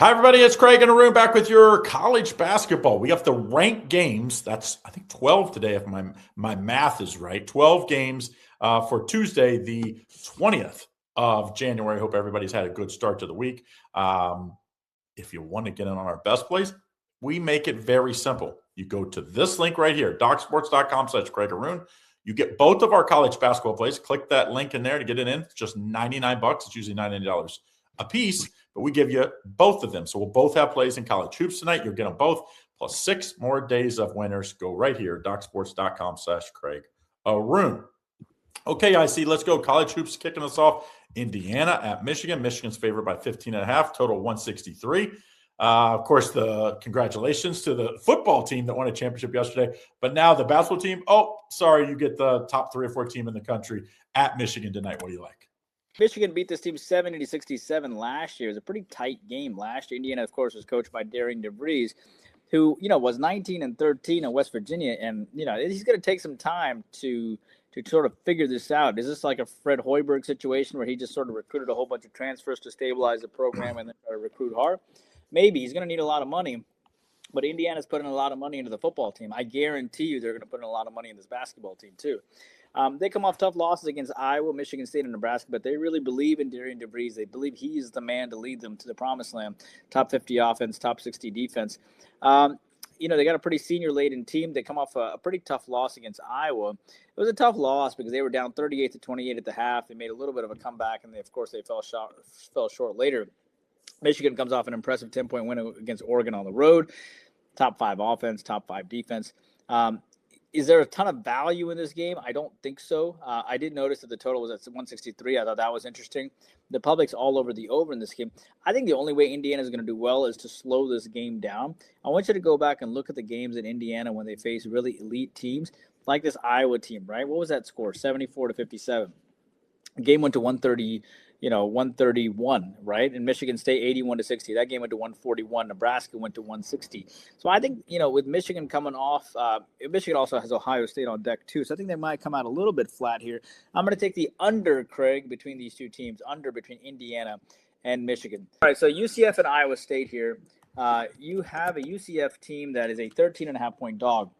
Hi, everybody. It's Craig and Arun back with your college basketball. We have the ranked games. That's, I think, 12 today, if my math is right. 12 games for Tuesday, the 20th of January. Hope everybody's had a good start to the week. If you want to get in on our best plays, we make it very simple. You go to this link right here, docsports.com/Craig Arun. You get both of our college basketball plays. Click that link in there to get it in. It's just $99. It's usually $99 a piece, but we give you both of them. So we'll both have plays in college hoops tonight. You'll get them both, plus 6 more days of winners. Go right here, docsports.com/Craig Arun. Okay, I see. Let's go. College hoops kicking us off. Indiana at Michigan. Michigan's favored by 15.5, total 163. Of course, the congratulations to the football team that won a championship yesterday. But now the basketball team, sorry, you get the top 3 or 4 team in the country at Michigan tonight. What do you like? Michigan beat this team 70-67 last year. It was a pretty tight game last year. Indiana, of course, was coached by Darian DeVries, who, was 19-13 in West Virginia. And, he's going to take some time to sort of figure this out. Is this like a Fred Hoiberg situation where he just sort of recruited a whole bunch of transfers to stabilize the program and then try to recruit hard? Maybe. He's going to need a lot of money. But Indiana's putting a lot of money into the football team. I guarantee you they're going to put in a lot of money in this basketball team too. They come off tough losses against Iowa, Michigan State, and Nebraska, but they really believe in Darian DeVries. They believe he is the man to lead them to the promised land. Top 50 offense, top 60 defense. They got a pretty senior-laden team. They come off a pretty tough loss against Iowa. It was a tough loss because they were down 38-28 at the half. They made a little bit of a comeback, and they fell short later. Michigan comes off an impressive 10-point win against Oregon on the road. Top 5 offense, top 5 defense. Is there a ton of value in this game? I don't think so. I did notice that the total was at 163. I thought that was interesting. The public's all over the over in this game. I think the only way Indiana is going to do well is to slow this game down. I want you to go back and look at the games in Indiana when they face really elite teams, like this Iowa team, right? What was that score? 74-57. The game went to 131, right? And Michigan State 81-60. That game went to 141. Nebraska went to 160. So I think, with Michigan coming off, Michigan also has Ohio State on deck too. So I think they might come out a little bit flat here. I'm going to take the under, Craig, between these two teams, under between Indiana and Michigan. All right, so UCF and Iowa State here. You have a UCF team that is a 13.5-point dog,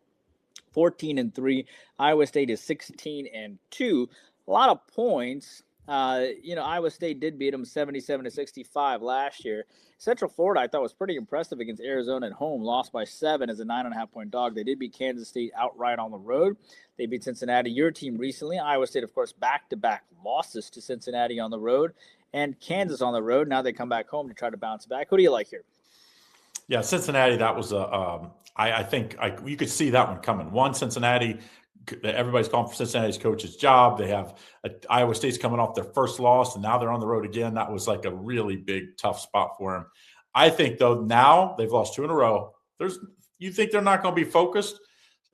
14-3. Iowa State is 16-2. A lot of points. Iowa State did beat them 77-65 last year. Central Florida, I thought, was pretty impressive against Arizona at home, lost by 7 as a 9.5-point dog. They did beat Kansas State outright on the road. They beat Cincinnati, your team, recently. Iowa State, of course, back-to-back losses to Cincinnati on the road and Kansas on the road. Now they come back home to try to bounce back. Who do you like here? Yeah, Cincinnati, that was I think you could see that one coming. Cincinnati, everybody's calling for Cincinnati's coach's job. They have Iowa State's coming off their first loss, and now they're on the road again. That was like a really big, tough spot for them. I think, though, now they've lost 2 in a row. You think they're not going to be focused?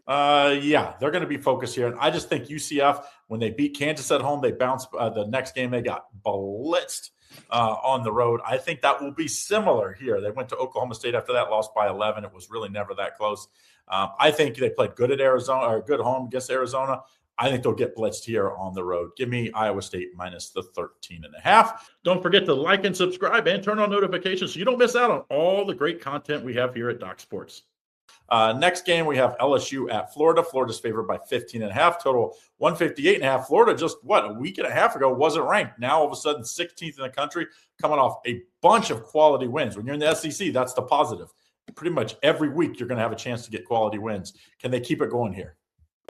Yeah, they're going to be focused here. And I just think UCF, when they beat Kansas at home, they bounced. The next game, they got blitzed on the road. I think that will be similar here. They went to Oklahoma State after that, lost by 11. It was really never that close. I think they played good at Arizona, or good home against Arizona. I think they'll get blitzed here on the road. Give me Iowa State minus the 13.5. Don't forget to like and subscribe and turn on notifications so you don't miss out on all the great content we have here at Doc Sports. Next game, we have LSU at Florida. Florida's favored by 15.5, total 158.5. Florida just, a week and a half ago wasn't ranked. Now, all of a sudden, 16th in the country, coming off a bunch of quality wins. When you're in the SEC, that's the positive. Pretty much every week, you're going to have a chance to get quality wins. Can they keep it going here?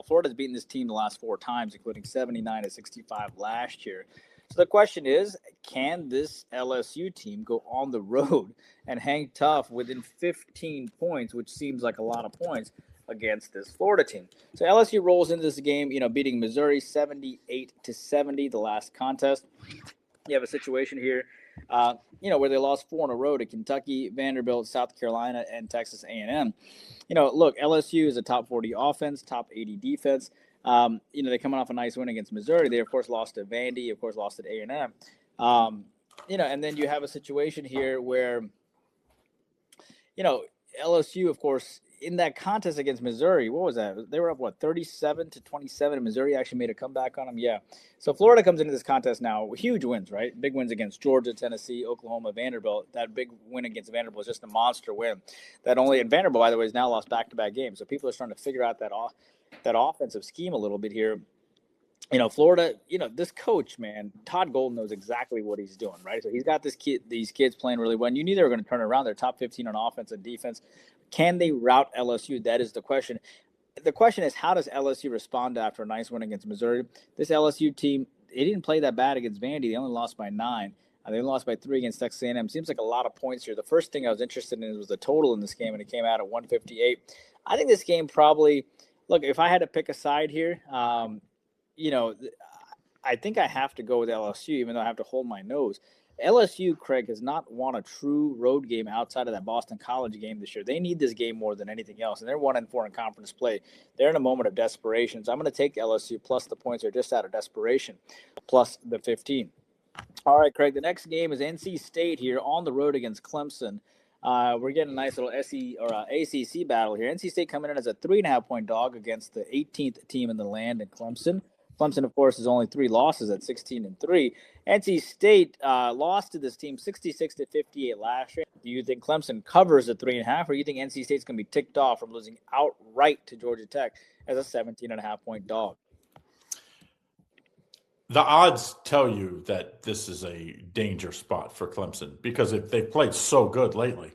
Florida's beaten this team the last 4 times, including 79-65 last year. So the question is, can this LSU team go on the road and hang tough within 15 points, which seems like a lot of points, against this Florida team? So LSU rolls into this game, beating Missouri 78-70, the last contest. You have a situation here, where they lost 4 in a row to Kentucky, Vanderbilt, South Carolina, and Texas A&M. Look, LSU is a top 40 offense, top 80 defense. They're coming off a nice win against Missouri. They, of course, lost to Vandy, of course, lost to A&M. And then you have a situation here where, LSU, of course, in that contest against Missouri, what was that? They were up, 37-27, and Missouri actually made a comeback on them? Yeah. So Florida comes into this contest now with huge wins, right? Big wins against Georgia, Tennessee, Oklahoma, Vanderbilt. That big win against Vanderbilt was just a monster win. And Vanderbilt, by the way, has now lost back-to-back games. So people are starting to figure out that offensive scheme a little bit here. Florida, this coach, man, Todd Golden knows exactly what he's doing, right? So he's got these kids playing really well. And you knew they were going to turn it around. They're top 15 on offense and defense. Can they rout LSU? That is the question. The question is, how does LSU respond after a nice win against Missouri? This LSU team, they didn't play that bad against Vandy. They only lost by 9. They lost by 3 against Texas A&M. Seems like a lot of points here. The first thing I was interested in was the total in this game, and it came out at 158. I think this game probably – look, if I had to pick a side here I think I have to go with LSU, even though I have to hold my nose. LSU, Craig, has not won a true road game outside of that Boston College game this year. They need this game more than anything else, and they're 1-4 in conference play. They're in a moment of desperation, so I'm going to take LSU plus the points are just out of desperation, plus the 15. All right, Craig, the next game is NC State here on the road against Clemson. We're getting a nice little ACC battle here. NC State coming in as a 3.5-point dog against the 18th team in the land in Clemson. Clemson, of course, has only 3 losses at 16-3. NC State lost to this team 66-58 last year. Do you think Clemson covers the 3.5, or do you think NC State's going to be ticked off from losing outright to Georgia Tech as a 17.5-point dog? The odds tell you that this is a danger spot for Clemson because if they've played so good lately,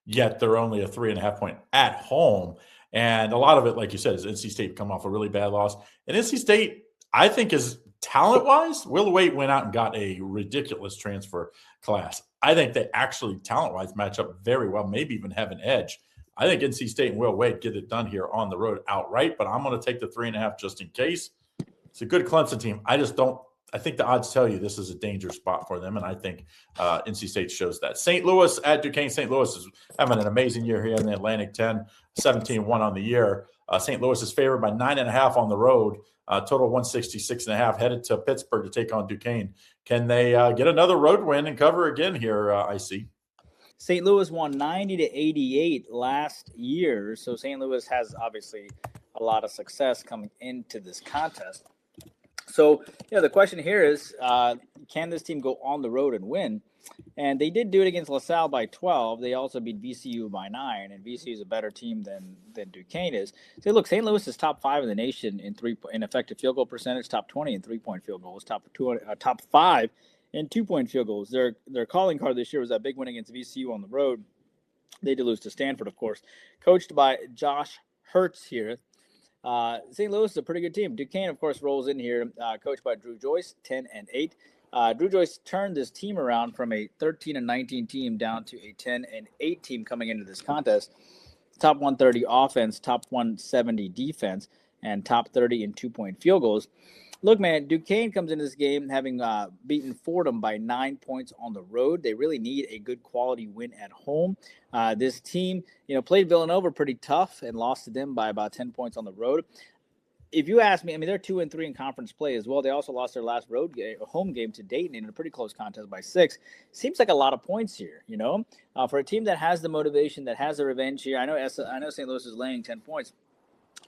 yet they're only a 3.5-point at home. And a lot of it, like you said, is NC State come off a really bad loss. And NC State, I think, is talent-wise, Will Wade went out and got a ridiculous transfer class. I think they actually, talent-wise, match up very well, maybe even have an edge. I think NC State and Will Wade get it done here on the road outright, but I'm going to take the 3.5 just in case. It's a good Clemson team. I think the odds tell you this is a danger spot for them, and I think NC State shows that. St. Louis at Duquesne. St. Louis is having an amazing year here in the Atlantic 10, 17-1 on the year. St. Louis is favored by 9.5 on the road. Total 166.5, headed to Pittsburgh to take on Duquesne. Can they get another road win and cover again here, IC? St. Louis won 90-88 last year, so St. Louis has obviously a lot of success coming into this contest. So, the question here is, can this team go on the road and win? And they did do it against LaSalle by 12. They also beat VCU by 9, and VCU is a better team than Duquesne is. So, look, St. Louis is top 5 in the nation in effective field goal percentage, top 20 in 3-point field goals, top 5 in 2-point field goals. Their calling card this year was that big win against VCU on the road. They did lose to Stanford, of course. Coached by Josh Hertz here. St. Louis is a pretty good team. Duquesne, of course, rolls in here, coached by Drew Joyce, 10-8. Drew Joyce turned this team around from a 13-19 team down to a 10-8 team coming into this contest. Top 130 offense, top 170 defense, and top 30 in 2-point field goals. Look, man, Duquesne comes into this game having beaten Fordham by 9 points on the road. They really need a good quality win at home. This team, played Villanova pretty tough and lost to them by about 10 points on the road. If you ask me, they're 2-3 in conference play as well. They also lost their last home game to Dayton in a pretty close contest by 6. Seems like a lot of points here, for a team that has the motivation, that has the revenge here. I know St. Louis is laying 10 points.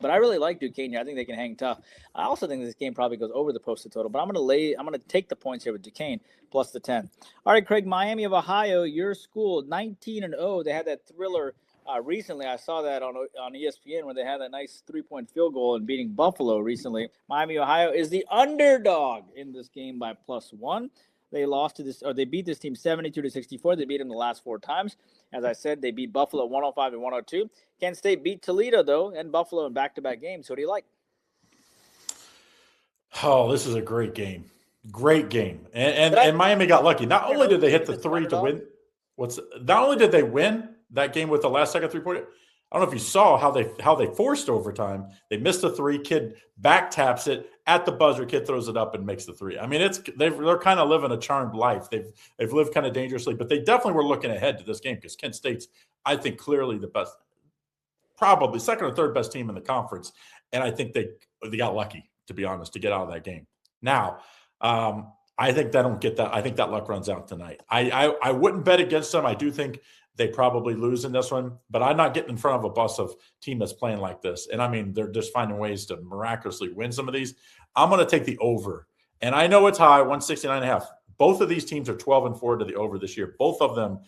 But I really like Duquesne here. I think they can hang tough. I also think this game probably goes over the posted total. But I'm going to take the points here with Duquesne plus the 10. All right, Craig, Miami of Ohio, your school, 19-0. They had that thriller recently. I saw that on ESPN when they had that nice 3-point field goal and beating Buffalo recently. Miami, Ohio is the underdog in this game by +1. They beat this team 72-64. They beat them the last 4 times. As I said, they beat Buffalo 105 and 102. Kent State beat Toledo, though, and Buffalo in back-to-back games. Who do you like? Oh, this is a great game. Great game. And Miami got lucky. Not only did they hit the 3 to win, not only did they win that game with the last second 3-pointer, I don't know if you saw how they forced overtime. They missed a 3. Kid back taps it at the buzzer. Kid throws it up and makes the 3. They're kind of living a charmed life. They've lived kind of dangerously, but they definitely were looking ahead to this game because Kent State's, I think, clearly the best, probably second or third best team in the conference. And I think they got lucky, to be honest, to get out of that game. Now, I think they don't get that. I think that luck runs out tonight. I wouldn't bet against them. I do think they probably lose in this one. But I'm not getting in front of a bus of team that's playing like this. And I mean, they're just finding ways to miraculously win some of these. I'm going to take the over. And I know it's high, 169.5. Both of these teams are 12-4 to the over this year. Both of them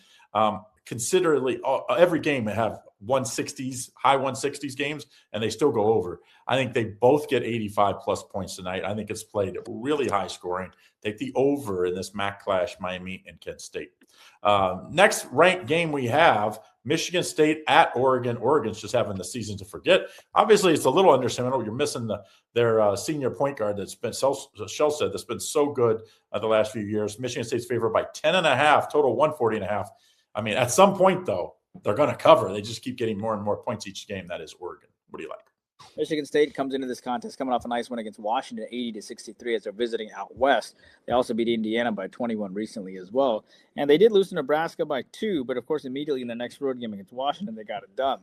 considerably every game they have 160s, high 160s games, and they still go over. I think they both get 85 plus points tonight. I think it's played really high scoring. Take the over in this MAC clash, Miami and Kent State. Next ranked game we have Michigan State at Oregon. Oregon's just having the season to forget. Obviously, it's a little understandable. You're missing their senior point guard that's been Shell that's been so good the last few years. Michigan State's favored by 10.5, total 140.5. I mean, at some point, though, they're going to cover. They just keep getting more and more points each game. That is Oregon. What do you like? Michigan State comes into this contest coming off a nice win against Washington, 80-63, as they're visiting out west. They also beat Indiana by 21 recently as well. And they did lose to Nebraska by 2, but of course, immediately in the next road game against Washington, they got it done.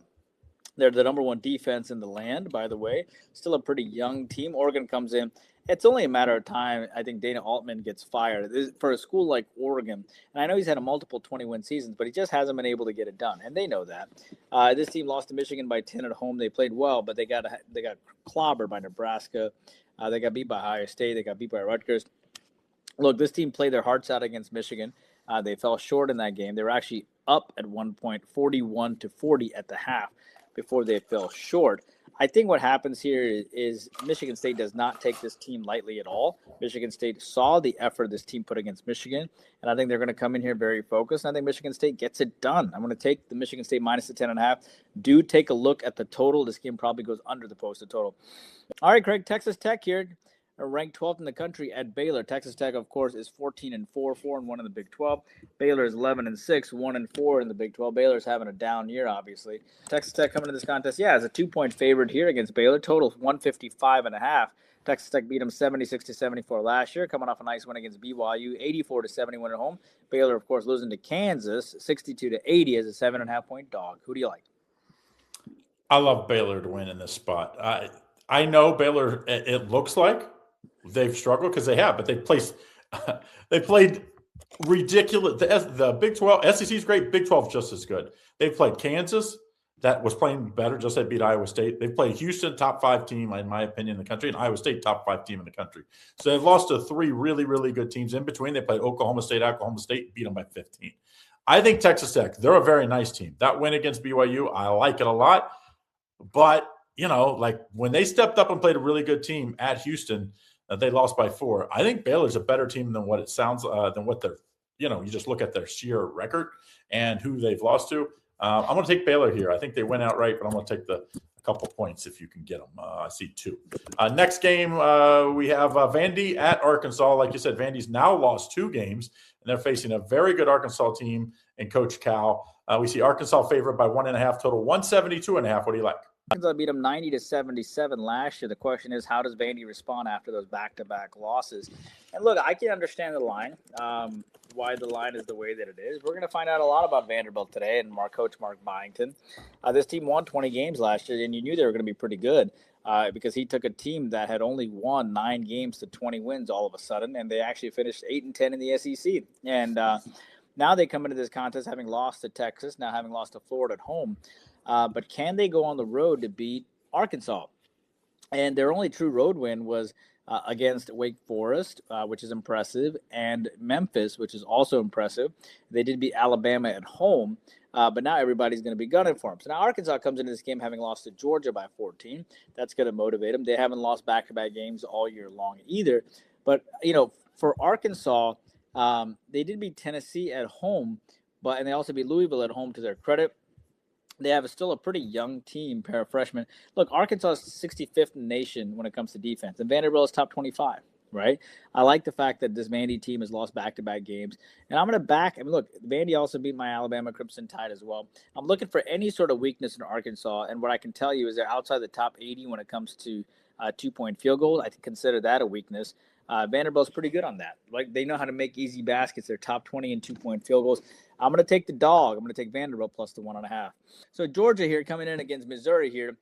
They're the number 1 defense in the land, by the way. Still a pretty young team. Oregon comes in. It's only a matter of time. I think Dana Altman gets fired for a school like Oregon. And I know he's had a multiple 20-win seasons, but he just hasn't been able to get it done. And they know that. This team lost to Michigan by 10 at home. They played well, but they got clobbered by Nebraska. They got beat by Ohio State. They got beat by Rutgers. Look, this team played their hearts out against Michigan. They fell short in that game. They were actually up at one point, 41-40 at the half before they fell short. I think what happens here is Michigan State does not take this team lightly at all. Michigan State saw the effort this team put against Michigan, and I think they're going to come in here very focused. And I think Michigan State gets it done. I'm going to take the Michigan State minus the 10.5. Do take a look at the total. This game probably goes under the posted total. All right, Craig, Texas Tech here, ranked 12th in the country at Baylor. Texas Tech, of course, is 14-4, 4-1 in the Big 12. Baylor is 11-6, 1-4 in the Big 12. Baylor's having a down year, obviously. Texas Tech coming into this contest, is a 2-point favorite here against Baylor. Total 155.5. Texas Tech beat them 76-74 last year, coming off a nice win against BYU, 84-71 at home. Baylor, of course, losing to Kansas, 62-80 as a 7.5-point dog. Who do you like? I love Baylor to win in this spot. I know Baylor. It looks like they've struggled because they have, but they played ridiculous. The Big 12, SEC is great. Big 12 is just as good. They've played Kansas, that was playing better, just like beat Iowa State. They've played Houston, top 5 team, in my opinion, in the country, and Iowa State, top 5 team in the country. So they've lost to 3 really, really good teams in between. They played Oklahoma State, beat them by 15. I think Texas Tech, they're a very nice team. That win against BYU, I like it a lot. But, like when they stepped up and played a really good team at Houston, they lost by 4. I think Baylor's a better team than what it sounds, than what they're, you just look at their sheer record and who they've lost to. I'm going to take Baylor here. I think they went outright, but I'm going to take a couple points if you can get them. I see 2. Next game, we have Vandy at Arkansas. Like you said, Vandy's now lost 2 games, and they're facing a very good Arkansas team and Coach Cal. We see Arkansas favored by 1.5, total 172.5. What do you like? Arkansas beat them 90-77 last year. The question is, how does Vandy respond after those back-to-back losses? And look, I can understand the line, why the line is the way that it is. We're going to find out a lot about Vanderbilt today and Coach Mark Byington. This team won 20 games last year, and you knew they were going to be pretty good because he took a team that had only won 9 games to 20 wins all of a sudden, and they actually finished 8-10 in the SEC. And now they come into this contest having lost to Texas, now having lost to Florida at home. But can they go on the road to beat Arkansas? And their only true road win was against Wake Forest, which is impressive, and Memphis, which is also impressive. They did beat Alabama at home, but now everybody's going to be gunning for them. So now Arkansas comes into this game having lost to Georgia by 14. That's going to motivate them. They haven't lost back-to-back games all year long either. But, for Arkansas, they did beat Tennessee at home, and they also beat Louisville at home to their credit. They have still a pretty young team, pair of freshmen. Look, Arkansas is 65th in the nation when it comes to defense, and Vanderbilt is top 25, right? I like the fact that this Vandy team has lost back-to-back games. And I'm going to back – look, Vandy also beat my Alabama Crimson Tide as well. I'm looking for any sort of weakness in Arkansas, and what I can tell you is they're outside the top 80 when it comes to 2-point field goals. I consider that a weakness. Vanderbilt's pretty good on that. Like, they know how to make easy baskets. They're top 20 in 2-point field goals. I'm going to take the dog. I'm going to take Vanderbilt plus the 1.5. So Georgia here coming in against Missouri here.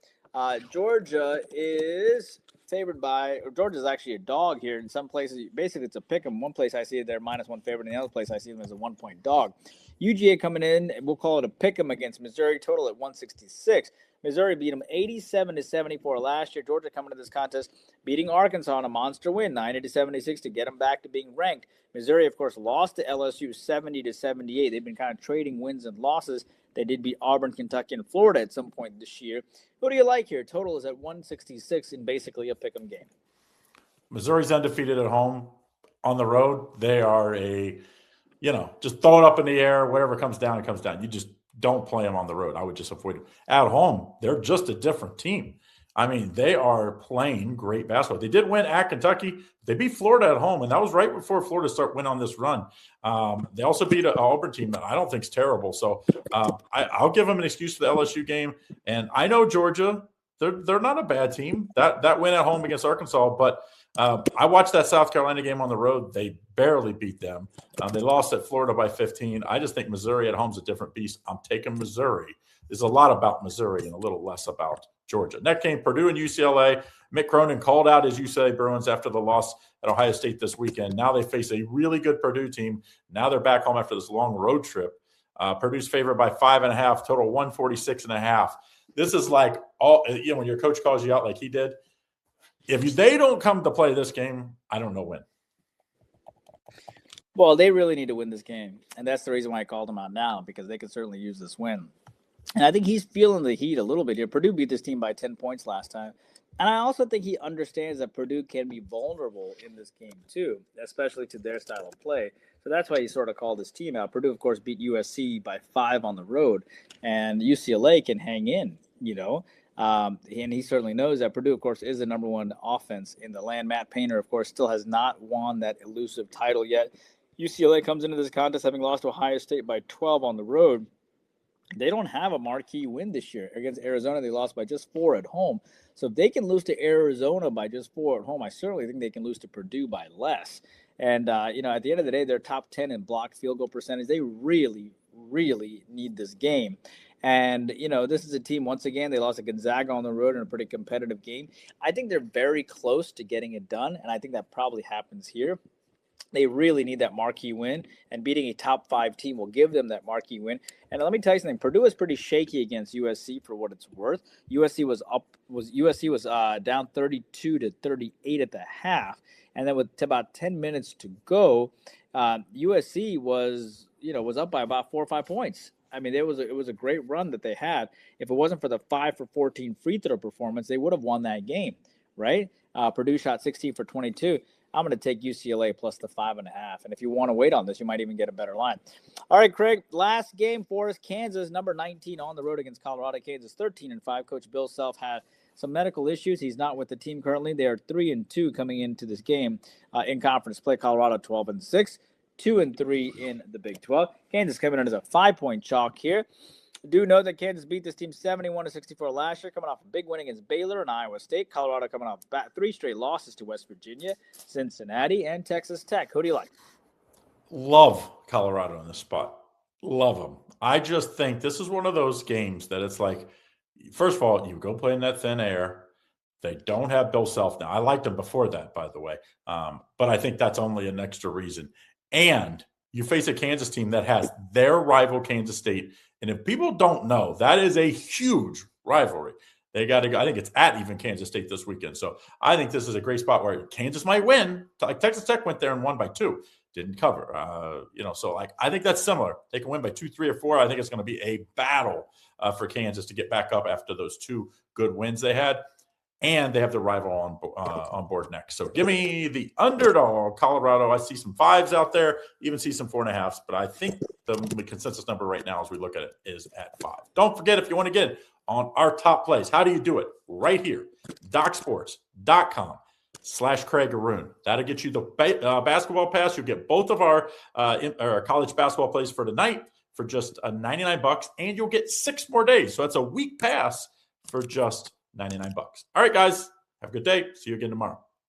Georgia is favored by, or Georgia's actually a dog here. In some places, basically it's a pick 'em. One place I see it, they're -1 favorite, and the other place I see them as a 1-point dog. UGA coming in, we'll call it a pick 'em against Missouri, total at 166. Missouri beat them 87-74 last year. Georgia coming to this contest, beating Arkansas on a monster win, 90-76 to get them back to being ranked. Missouri, of course, lost to LSU 70-78. They've been kind of trading wins and losses. They did beat Auburn, Kentucky, and Florida at some point this year. Who do you like here? Total is at 166 in basically a pick 'em game. Missouri's undefeated at home. On the road, they are just throw it up in the air. Whatever comes down, it comes down. You just don't play them on the road. I would just avoid them. At home, they're just a different team. I mean, they are playing great basketball. They did win at Kentucky. They beat Florida at home, and that was right before Florida went on this run. They also beat an Auburn team that I don't think is terrible. So I'll give them an excuse for the LSU game. And I know Georgia, they're not a bad team. That win at home against Arkansas, but I watched that South Carolina game on the road. They barely beat them. They lost at Florida by 15. I just think Missouri at home is a different beast. I'm taking Missouri. There's a lot about Missouri and a little less about Georgia. Next game, Purdue and UCLA. Mick Cronin called out his UCLA Bruins after the loss at Ohio State this weekend. Now they face a really good Purdue team. Now they're back home after this long road trip. Purdue's favored by 5.5, total 146.5. This is like when your coach calls you out like he did. If they don't come to play this game, I don't know when. Well, they really need to win this game, and that's the reason why I called them out now, because they could certainly use this win. And I think he's feeling the heat a little bit here. Purdue beat this team by 10 points last time. And I also think he understands that Purdue can be vulnerable in this game too, especially to their style of play. So that's why he sort of called his team out. Purdue, of course, beat USC by 5 on the road, and UCLA can hang in, and he certainly knows that Purdue, of course, is the number one offense in the land. Matt Painter, of course, still has not won that elusive title yet. UCLA comes into this contest having lost to Ohio State by 12 on the road. They don't have a marquee win this year. Against Arizona, they lost by just 4 at home. So if they can lose to Arizona by just 4 at home, I certainly think they can lose to Purdue by less. And, at the end of the day, they're top 10 in blocked field goal percentage. They really, really need this game. And, this is a team, once again, they lost to Gonzaga on the road in a pretty competitive game. I think they're very close to getting it done, and I think that probably happens here. They really need that marquee win, and beating a top 5 team will give them that marquee win. And let me tell you something: Purdue is pretty shaky against USC for what it's worth. USC was down 32-38 at the half, and then with about 10 minutes to go, USC was up by about 4 or 5 points. I mean, it was a great run that they had. If it wasn't for the 5 for 14 free throw performance, they would have won that game, right? Purdue shot 16 for 22. I'm going to take UCLA plus the 5.5. And if you want to wait on this, you might even get a better line. All right, Craig, last game for us. Kansas, number 19 on the road against Colorado. Kansas 13-5. Coach Bill Self had some medical issues. He's not with the team currently. They are 3-2 coming into this game in conference play. Colorado 12-6, 2-3 in the Big 12. Kansas coming in as a 5-point chalk here. Do know that Kansas beat this team 71-64 last year, coming off a big win against Baylor and Iowa State. Colorado coming off 3 straight losses to West Virginia, Cincinnati, and Texas Tech. Who do you like? Love Colorado in this spot. Love them. I just think this is one of those games that it's like, first of all, you go play in that thin air. They don't have Bill Self now. I liked him before that, by the way. But I think that's only an extra reason. And you face a Kansas team that has their rival Kansas State. And if people don't know, that is a huge rivalry. They got to go. I think it's at even Kansas State this weekend. So I think this is a great spot where Kansas might win. Like Texas Tech went there and won by 2, didn't cover. So I think that's similar. They can win by 2, 3, or 4. I think it's going to be a battle for Kansas to get back up after those 2 good wins they had. And they have the rival on board next. So give me the underdog, Colorado. I see some 5s out there, even see some 4.5s. But I think the consensus number right now as we look at it is at 5. Don't forget, if you want to get on our top plays, how do you do it? Right here, DocSports.com/Craig Arun. That'll get you the basketball pass. You'll get both of our college basketball plays for tonight for just $99, and you'll get 6 more days. So that's a week pass for just $99. All right, guys, have a good day. See you again tomorrow.